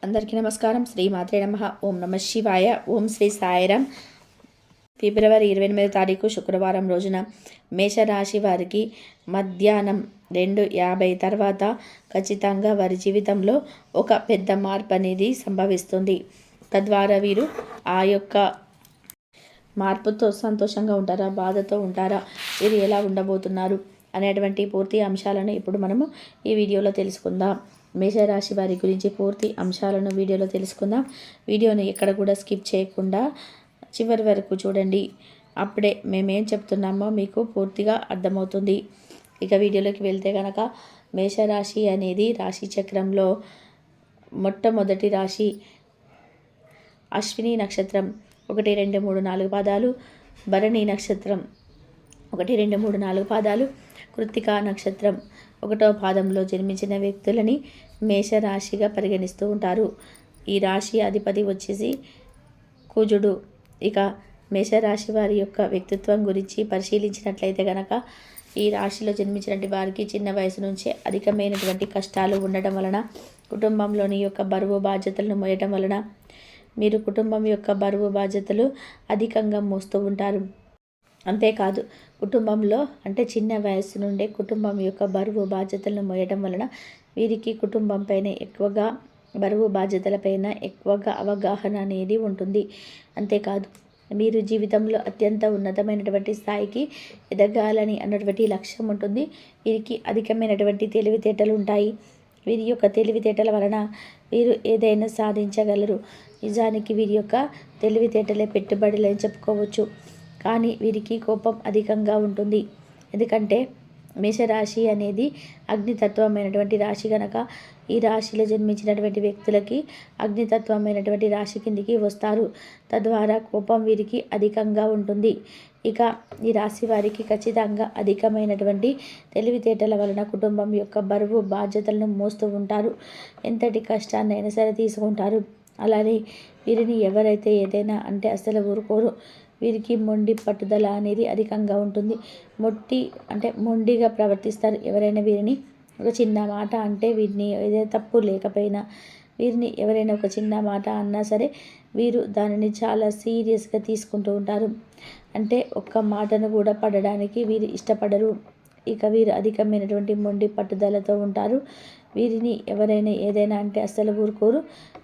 అందరికీ నమస్కారం. శ్రీ మాత్రే నమః. ఓం నమ శివాయ. ఓం శ్రీ సాయిరాం. ఫిబ్రవరి 28వ తారీఖు శుక్రవారం రోజున మేషరాశి వారికి మధ్యాహ్నం 2:50 తర్వాత ఖచ్చితంగా వారి జీవితంలో ఒక పెద్ద మార్పు అనేది సంభవిస్తుంది. తద్వారా వీరు ఆ యొక్క మార్పుతో సంతోషంగా ఉంటారా, బాధతో ఉంటారా, వీరు ఎలా ఉండబోతున్నారు అనేటువంటి పూర్తి అంశాలను ఇప్పుడు మనము ఈ వీడియోలో తెలుసుకుందాం. మేషరాశి వారి గురించి పూర్తి అంశాలను వీడియోలో తెలుసుకుందాం. వీడియోని ఎక్కడ కూడా స్కిప్ చేయకుండా చివరి వరకు చూడండి. అప్పుడే మేమేం చెప్తున్నామో మీకు పూర్తిగా అర్థమవుతుంది. ఇక వీడియోలోకి వెళ్తే కనుక మేషరాశి అనేది రాశి చక్రంలో మొట్టమొదటి రాశి. అశ్విని నక్షత్రం 1, 2, 3, 4 పాదాలు, భరణి నక్షత్రం 1, 2, 3, 4 పాదాలు, కృత్తికా నక్షత్రం 1వ పాదంలో జన్మించిన వ్యక్తులని మేషరాశిగా పరిగణిస్తూ ఉంటారు. ఈ రాశి అధిపతి వచ్చేసి కుజుడు. ఇక మేషరాశి వారి యొక్క వ్యక్తిత్వం గురించి పరిశీలించినట్లయితే కనుక ఈ రాశిలో జన్మించినటువంటి వారికి చిన్న వయసు నుంచే అధికమైనటువంటి కష్టాలు ఉండటం వలన, కుటుంబంలోని యొక్క బరువు బాధ్యతలను మోయటం వలన మీరు కుటుంబం యొక్క బరువు బాధ్యతలు అధికంగా మోస్తూ ఉంటారు. అంతేకాదు, కుటుంబంలో అంటే చిన్న వయసు నుండే కుటుంబం యొక్క బరువు బాధ్యతలను మోయడం వలన వీరికి కుటుంబంపైన ఎక్కువగా బరువు బాధ్యతలపైన ఎక్కువగా అవగాహన అనేది ఉంటుంది. అంతేకాదు, మీరు జీవితంలో అత్యంత ఉన్నతమైనటువంటి స్థాయికి ఎదగాలని అన్నటువంటి లక్ష్యం ఉంటుంది. వీరికి అధికమైనటువంటి తెలివితేటలు ఉంటాయి. వీరి యొక్క తెలివితేటల వలన వీరు ఏదైనా సాధించగలరు. నిజానికి వీరి యొక్క తెలివితేటలే పెట్టుబడులని చెప్పుకోవచ్చు. కానీ వీరికి కోపం అధికంగా ఉంటుంది. ఎందుకంటే మేషరాశి అనేది అగ్నితత్వమైనటువంటి రాశి కనుక ఈ రాశిలో జన్మించినటువంటి వ్యక్తులకి అగ్నితత్వమైనటువంటి రాశి కిందికి వస్తారు. తద్వారా కోపం వీరికి అధికంగా ఉంటుంది. ఇక ఈ రాశి వారికి ఖచ్చితంగా అధికమైనటువంటి తెలివితేటల వలన కుటుంబం యొక్క బరువు బాధ్యతలను మోస్తూ ఉంటారు. ఎంతటి కష్టాన్నైనా సరే తీసుకుంటారు. అలానే వీరిని ఎవరైతే ఏదైనా అంటే అసలు ఊరుకోరు. వీరికి మొండి పట్టుదల అనేది అధికంగా ఉంటుంది. మొండిగా ప్రవర్తిస్తారు. ఎవరైనా వీరిని ఒక చిన్న మాట అంటే వీరిని ఏదైనా తప్పు లేకపోయినా వీరిని ఎవరైనా ఒక చిన్న మాట అన్నా సరే వీరు దానిని చాలా సీరియస్గా తీసుకుంటూ ఉంటారు. అంటే ఒక్క మాటను కూడా పడడానికి వీరు ఇష్టపడరు. ఇక వీరు అధికమైనటువంటి మొండి పట్టుదలతో ఉంటారు. వీరిని ఎవరైనా ఏదైనా అంటే అస్సలు ఊరుకోరు.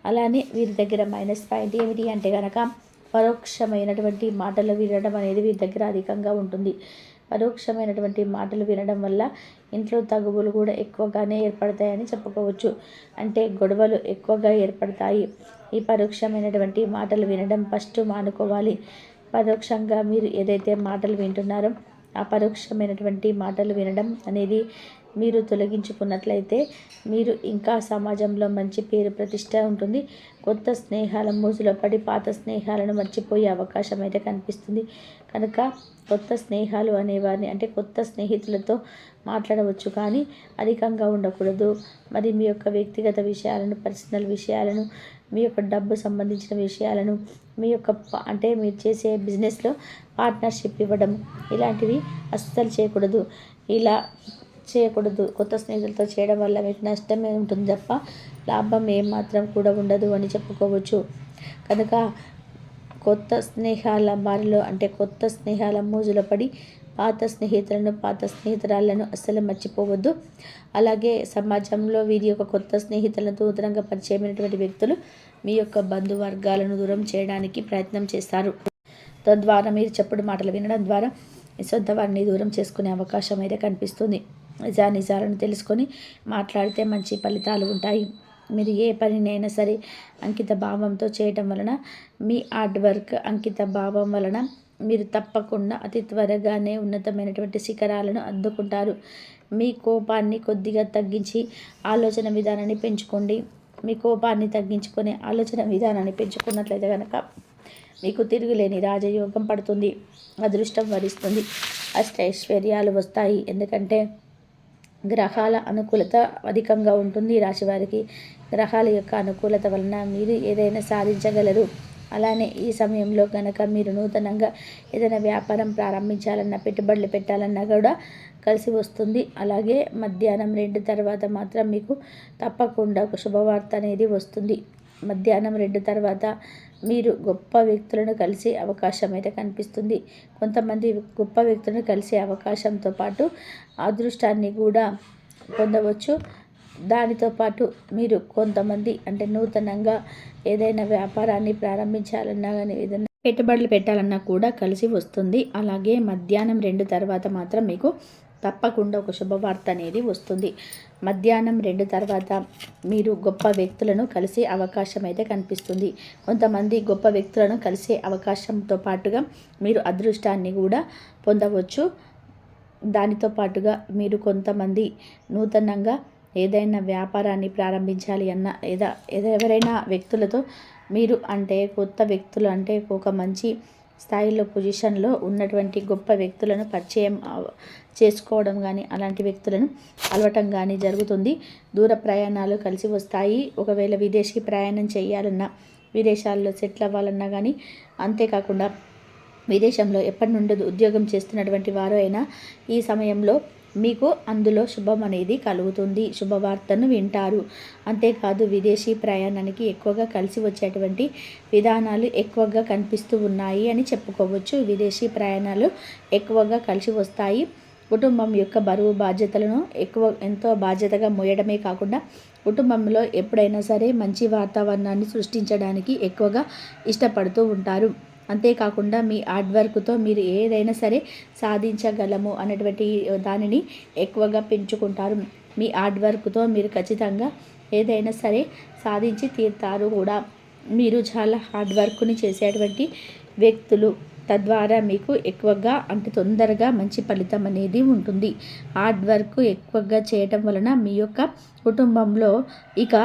అలానే వీరి దగ్గర మైనస్ పాయింట్ ఏమిటి అంటే కనుక పరోక్షమైనటువంటి మాటలు వినడం అనేది వీరి దగ్గర అధికంగా ఉంటుంది. పరోక్షమైనటువంటి మాటలు వినడం వల్ల ఇంట్లో తగువులు కూడా ఎక్కువగానే ఏర్పడతాయని చెప్పుకోవచ్చు. అంటే గొడవలు ఎక్కువగా ఏర్పడతాయి. ఈ పరోక్షమైనటువంటి మాటలు వినడం ఫస్ట్ మానుకోవాలి. పరోక్షంగా మీరు ఏదైతే మాటలు వింటున్నారో ఆ పరోక్షమైనటువంటి మాటలు వినడం అనేది మీరు తొలగించుకున్నట్లయితే మీరు ఇంకా సమాజంలో మంచి పేరు ప్రతిష్ట ఉంటుంది. కొత్త స్నేహాల మోజులో పడి పాత స్నేహాలను మర్చిపోయే అవకాశం అయితే కనిపిస్తుంది. కనుక కొత్త స్నేహాలు అనేవారిని అంటే కొత్త స్నేహితులతో మాట్లాడవచ్చు, కానీ అధికంగా ఉండకూడదు. మరి మీ యొక్క వ్యక్తిగత విషయాలను, పర్సనల్ విషయాలను, మీ యొక్క డబ్బు సంబంధించిన విషయాలను, మీ యొక్క అంటే మీరు చేసే బిజినెస్లో పార్ట్నర్షిప్ ఇవ్వడం ఇలాంటివి అస్సలు చేయకూడదు. ఇలా చేయకూడదు. కొత్త స్నేహితులతో చేయడం వల్ల మీకు నష్టమే ఉంటుంది తప్ప లాభం ఏమాత్రం కూడా ఉండదు అని చెప్పుకోవచ్చు. కనుక కొత్త స్నేహాల బారిలో అంటే కొత్త స్నేహాల మోజులో పడి పాత స్నేహితులను, పాత స్నేహితురాళ్లను అస్సలు మర్చిపోవద్దు. అలాగే సమాజంలో వీరి యొక్క కొత్త స్నేహితులను నూతనంగా పరిచయమైనటువంటి వ్యక్తులు మీ యొక్క బంధువర్గాలను దూరం చేయడానికి ప్రయత్నం చేస్తారు. తద్వారా మీరు చెప్పుడు మాటలు వినడం ద్వారా మీ సొంత వారిని దూరం చేసుకునే అవకాశం అయితే కనిపిస్తుంది. నిజాలను తెలుసుకొని మాట్లాడితే మంచి ఫలితాలు ఉంటాయి. మీరు ఏ పనినైనా సరే అంకిత భావంతో చేయటం వలన మీ హార్డ్ వర్క్ అంకిత భావం వలన మీరు తప్పకుండా అతి త్వరగానే ఉన్నతమైనటువంటి శిఖరాలను అందుకుంటారు. మీ కోపాన్ని కొద్దిగా తగ్గించి ఆలోచన విధానాన్ని పెంచుకోండి. మీ కోపాన్ని తగ్గించుకునే ఆలోచన విధానాన్ని పెంచుకున్నట్లయితే కనుక మీకు తిరుగులేని రాజయోగం పడుతుంది. అదృష్టం వరిస్తుంది. అష్టైశ్వర్యాలు వస్తాయి. ఎందుకంటే గ్రహాల అనుకూలత అధికంగా ఉంటుంది. ఈ రాశి వారికి గ్రహాల యొక్క అనుకూలత వలన మీరు ఏదైనా సాధించగలరు. అలానే ఈ సమయంలో కనుక మీరు నూతనంగా ఏదైనా వ్యాపారం ప్రారంభించాలన్నా, పెట్టుబడులు పెట్టాలన్నా కూడా కలిసి వస్తుంది. అలాగే మధ్యాహ్నం 2 తర్వాత మాత్రం మీకు తప్పకుండా ఒక శుభవార్త అనేది వస్తుంది. మధ్యాహ్నం 2 తర్వాత మీరు గొప్ప వ్యక్తులను కలిసే అవకాశం అయితే కనిపిస్తుంది. కొంతమంది గొప్ప వ్యక్తులను కలిసే అవకాశంతో పాటు అదృష్టాన్ని కూడా పొందవచ్చు. దానితో పాటు మీరు కొంతమంది అంటే నూతనంగా ఏదైనా వ్యాపారాన్ని ప్రారంభించాలన్నా కానీ ఏదైనా పెట్టుబడులు పెట్టాలన్నా కూడా కలిసి వస్తుంది. అలాగే మధ్యాహ్నం 2 తర్వాత మాత్రం మీకు తప్పకుండా ఒక శుభవార్త అనేది వస్తుంది. మధ్యాహ్నం 2 తర్వాత మీరు గొప్ప వ్యక్తులను కలిసే అవకాశం అయితే కనిపిస్తుంది. కొంతమంది గొప్ప వ్యక్తులను కలిసే అవకాశంతో పాటుగా మీరు అదృష్టాన్ని కూడా పొందవచ్చు. దానితో పాటుగా మీరు కొంతమంది నూతనంగా ఏదైనా వ్యాపారాన్ని ప్రారంభించాలి అన్న ఎవరైనా వ్యక్తులతో మీరు అంటే కొత్త వ్యక్తులు అంటే ఒక మంచి స్థాయిలో పొజిషన్లో ఉన్నటువంటి గొప్ప వ్యక్తులను పరిచయం చేసుకోవడం కానీ అలాంటి వ్యక్తులను కలవటం కానీ జరుగుతుంది. దూర ప్రయాణాలు కలిసి వస్తాయి. ఒకవేళ విదేశీ ప్రయాణం చేయాలన్నా విదేశాల్లో సెటిల్ అవ్వాలన్నా కానీ అంతేకాకుండా విదేశంలో ఎప్పటి నుండి ఉద్యోగం చేస్తున్నటువంటి వారు అయినా ఈ సమయంలో మీకు అందులో శుభం అనేది కలుగుతుంది. శుభవార్తను వింటారు. అంతేకాదు విదేశీ ప్రయాణానికి ఎక్కువగా కలిసి వచ్చేటువంటి విధానాలు ఎక్కువగా కనిపిస్తూ ఉన్నాయి అని చెప్పుకోవచ్చు. విదేశీ ప్రయాణాలు ఎక్కువగా కలిసి వస్తాయి. కుటుంబం యొక్క బరువు బాధ్యతలను ఎంతో బాధ్యతగా మోయడమే కాకుండా కుటుంబంలో ఎప్పుడైనా సరే మంచి వాతావరణాన్ని సృష్టించడానికి ఎక్కువగా ఇష్టపడుతూ ఉంటారు. అంతేకాకుండా మీ హార్డ్ వర్క్తో మీరు ఏదైనా సరే సాధించగలము అనేటువంటి దానిని ఎక్కువగా పెంచుకుంటారు. మీ హార్డ్ వర్క్తో మీరు ఖచ్చితంగా ఏదైనా సరే సాధించి తీరుతారు కూడా. మీరు చాలా హార్డ్ వర్క్ని చేసేటువంటి వ్యక్తులు. తద్వారా మీకు ఎక్కువగా అంటే తొందరగా మంచి ఫలితం అనేది ఉంటుంది. హార్డ్ వర్క్ ఎక్కువగా చేయటం వలన మీ యొక్క కుటుంబంలో ఇక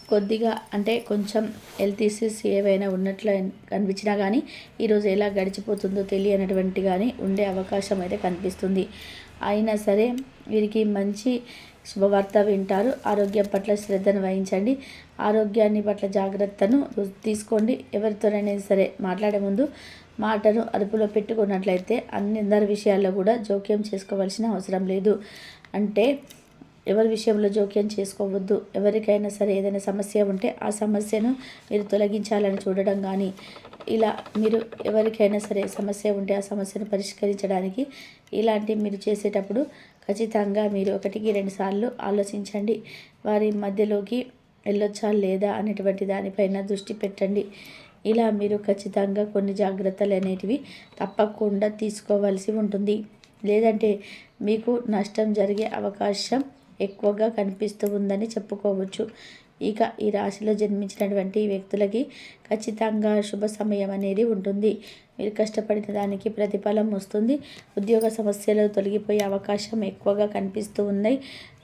కొద్దిగా అంటే కొంచెం హెల్త్ ఇష్యూస్ ఏవైనా ఉన్నట్లు కనిపించినా కానీ ఈరోజు ఎలా గడిచిపోతుందో తెలియనటువంటి కానీ ఉండే అవకాశం అయితే కనిపిస్తుంది. అయినా సరే వీరికి మంచి శుభవార్త వింటారు. ఆరోగ్యం పట్ల శ్రద్ధను వహించండి. ఆరోగ్యాన్ని పట్ల జాగ్రత్తను తీసుకోండి. ఎవరితోనైనా సరే మాట్లాడే ముందు మాటను అదుపులో పెట్టుకున్నట్లయితే అందరి విషయాల్లో కూడా జోక్యం చేసుకోవాల్సిన అవసరం లేదు. అంటే ఎవరి విషయంలో జోక్యం చేసుకోవద్దు. ఎవరికైనా సరే ఏదైనా సమస్య ఉంటే ఆ సమస్యను మీరు తొలగించాలని చూడడం కానీ ఇలా మీరు ఎవరికైనా సరే సమస్య ఉంటే ఆ సమస్యను పరిష్కరించడానికి ఇలాంటి మీరు చేసేటప్పుడు ఖచ్చితంగా మీరు 1-2 సార్లు ఆలోచించండి. వారి మధ్యలోకి వెళ్ళొచ్చా లేదా అనేటువంటి దానిపైన దృష్టి పెట్టండి. ఇలా మీరు ఖచ్చితంగా కొన్ని జాగ్రత్తలు అనేటివి తప్పకుండా తీసుకోవాల్సి ఉంటుంది. లేదంటే మీకు నష్టం జరిగే అవకాశం ఎక్కువగా కనిపిస్తూ ఉందని చెప్పుకోవచ్చు. ఇక ఈ రాశిలో జన్మించినటువంటి వ్యక్తులకి ఖచ్చితంగా శుభ సమయం అనేది ఉంటుంది. మీరు కష్టపడిన దానికి ప్రతిఫలం వస్తుంది. ఉద్యోగ సమస్యలు తొలగిపోయే అవకాశం ఎక్కువగా కనిపిస్తూ ఉన్నాయి.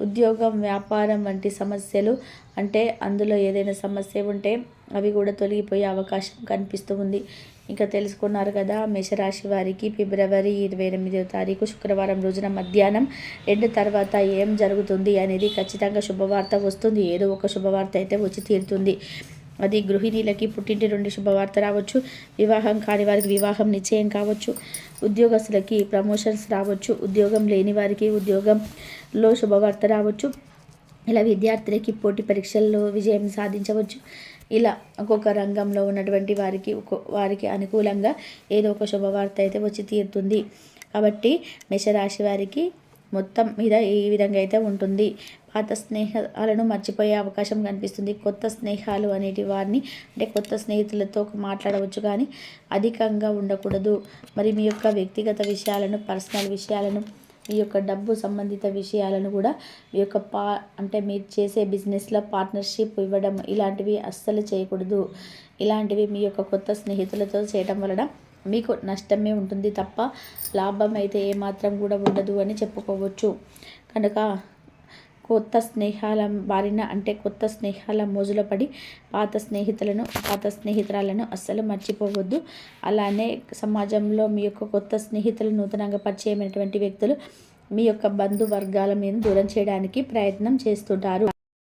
ఉద్యోగం వ్యాపారం వంటి సమస్యలు అంటే అందులో ఏదైనా సమస్య ఉంటే అవి కూడా తొలగిపోయే అవకాశం కనిపిస్తూ ఉంది. ఇంకా తెలుసుకున్నారు కదా మేషరాశి వారికి ఫిబ్రవరి 28వ తారీఖు శుక్రవారం రోజున మధ్యాహ్నం 2 తర్వాత ఏం జరుగుతుంది అనేది ఖచ్చితంగా శుభవార్త వస్తుంది. ఏదో ఒక శుభవార్త అయితే వచ్చి తీరుతుంది. అది గృహిణీలకి పుట్టింటి నుండి శుభవార్త రావచ్చు. వివాహం కాని వారికి వివాహం నిశ్చయం కావచ్చు. ఉద్యోగస్తులకి ప్రమోషన్స్ రావచ్చు. ఉద్యోగం లేని వారికి ఉద్యోగంలో శుభవార్త రావచ్చు. ఇలా విద్యార్థులకి పోటీ పరీక్షల్లో విజయం సాధించవచ్చు. ఇలా ఒక్కొక్క రంగంలో ఉన్నటువంటి వారికి అనుకూలంగా ఏదో ఒక శుభవార్త అయితే వచ్చి తీరుతుంది. కాబట్టి మేషరాశి వారికి మొత్తం మీద ఈ విధంగా అయితే ఉంటుంది. పాత స్నేహాలను మర్చిపోయే అవకాశం కనిపిస్తుంది. కొత్త స్నేహాలు అనేటి వారిని అంటే కొత్త స్నేహితులతో మాట్లాడవచ్చు కానీ అధికంగా ఉండకూడదు. మరి మీ యొక్క వ్యక్తిగత విషయాలను పర్సనల్ విషయాలను మీ యొక్క డబ్బు సంబంధిత విషయాలను కూడా మీ యొక్క అంటే మీరు చేసే బిజినెస్లో పార్ట్నర్షిప్ ఇవ్వడం ఇలాంటివి అస్సలు చేయకూడదు. ఇలాంటివి మీ యొక్క కొత్త స్నేహితులతో చేయడం వలన మీకు నష్టమే ఉంటుంది తప్ప లాభం అయితే ఏమాత్రం కూడా ఉండదు అని చెప్పుకోవచ్చు. కనుక కొత్త స్నేహాల బారిన అంటే కొత్త స్నేహాల మోజులో పడి పాత స్నేహితురాలను అస్సలు మర్చిపోవద్దు. అలానే సమాజంలో మీ యొక్క కొత్త స్నేహితులు నూతనంగా పరిచయమైనటువంటి వ్యక్తులు మీ యొక్క బంధువర్గాల మీద దూరం చేయడానికి ప్రయత్నం చేస్తుంటారు.